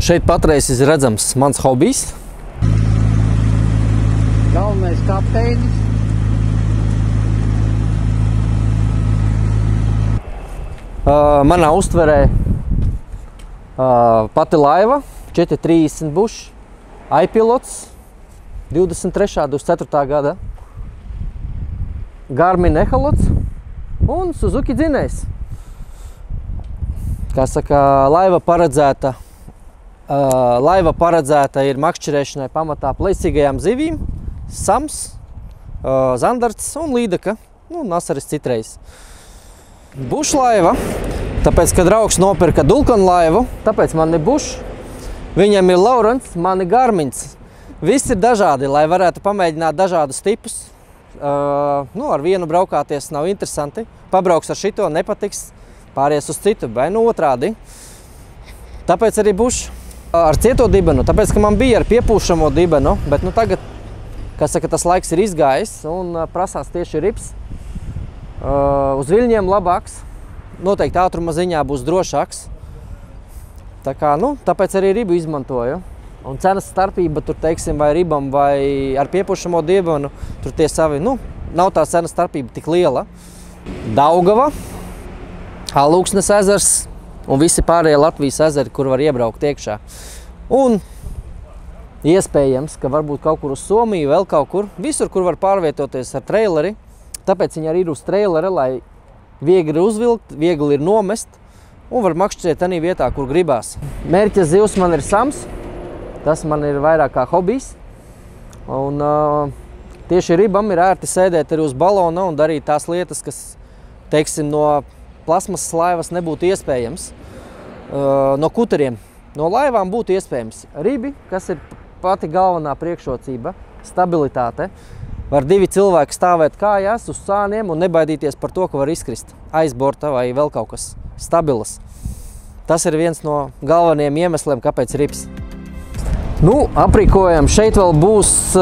Šeit patreiz ir redzams mans hobijs. Galvenais kapteinis. Manā uztverē pati laiva, 430 buš, iPilots, 23. 24. gada, Garmin eholots un Suzuki dzinējs. Kā saka, laiva paredzēta ir makšķerēšanai pamatā plēsīgajām zivīm, sams, zandarts un līdaka, nasaris citreiz. Bušlaiva, tāpēc, kad draugs nopirka Dulkanu laivu, tāpēc man ir buš, viņam ir Laurents, man ir Garmins. Viss ir dažādi, lai varētu pamēģināt dažādus tipus. Ar vienu braukāties nav interesanti. Pabrauks ar šito, nepatiks, pāries uz citu, vai otrādi. Tāpēc arī buš ar cieto dibenu, tāpēc, ka man bija ar piepūšamo dibenu, bet tagad, kā saka, tas laiks ir izgājis un prasās tieši rips. Uz viļņiem labāks, noteikti ātruma ziņā būs drošāks. Tāpēc arī ribu izmantoju. Un cenas starpība tur, teiksim, vai ribam, vai ar piepūšamo dibenu, tur tie savi, nav tā cenas starpība tik liela. Daugava, Alūksnes ezers un visi pārējie Latvijas ezeri, kur var iebraukt iekšā. Un iespējams, ka varbūt kaut kur uz Somiju, vēl kaut kur, visur, kur var pārvietoties ar traileri. Tāpēc viņi arī ir uz trailera, lai viegli ir uzvilkt, viegli ir nomest un var makšķerēt arī vietā, kur gribās. Mērķa zivs man ir sams, tas man ir vairāk kā hobijs. Un tieši ribam ir ērti sēdēt arī uz balona un darīt tās lietas, kas, teiksim, no plasmasas laivas nebūtu iespējams. No kuteriem, no laivām būtu iespējams. Ribi, kas ir pati galvenā priekšrocība, stabilitāte. Var divi cilvēki stāvēt kājās uz sāniem un nebaidīties par to, ka var izkrist aiz borta vai vēl kaut kas stabilas. Tas ir viens no galvenajiem iemesliem, kāpēc rips. Aprīkojam, šeit vēl būs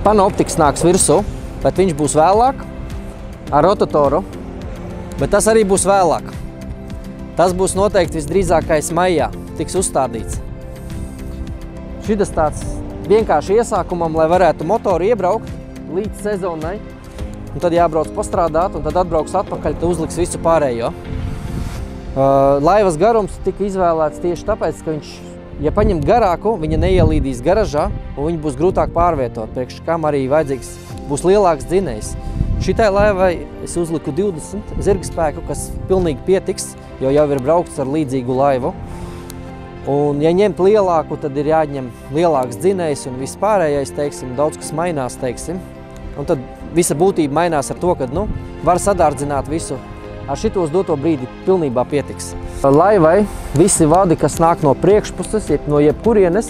panoptiks nāks virsū, bet viņš būs vēlāk ar rotatoru, bet tas arī būs vēlāk. Tas būs noteikti visdrīzākais maijā, tiks uzstādīts. Šitas tāds vienkārši iesākumam, lai varētu motoru iebraukt līdz sezonai. Un tad jābrauc pastrādāt, un tad atbrauks atpakaļ, tad uzliks visu pārējo. Laivas garums tika izvēlēts tieši tāpēc, ka viņš, ja paņem garāku, viņa neielīdīs garažā, un viņa būs grūtāk pārvietot, priekš kam arī vajadzīgs būs lielāks dzinējs. Šitai laivai es uzliku 20 zirgspēku, kas pilnīgi pietiks, jo jau ir braukts ar līdzīgu laivu. Un, ja ņemt lielāku, tad ir jāņem lielāks dzinējs un viss pārējais, teiksim, daudz kas mainās, teiksim. Un tad visa būtība mainās ar to, ka, var sadārdzināt visu. Ar šitos doto brīdi pilnībā pietiks. Laivai visi vadi, kas nāk no priekšpuses, no jebkurienes,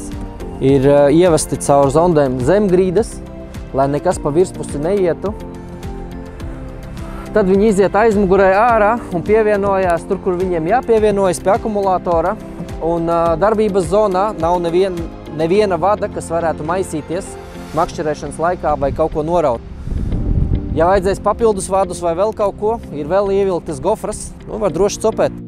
ir ievesti caur zondēm zemgrīdas, lai nekas pa virspusi neietu. Tad viņi iziet aizmugurē ārā un pievienojās tur, kur viņiem jāpievienojas pie akumulātora. Un darbības zonā nav neviena vada, kas varētu maisīties makšķerēšanas laikā vai kaut ko noraut. Ja vajadzēs papildus vadus vai vēl kaut ko, ir vēl ievilktas gofras, var droši copēt.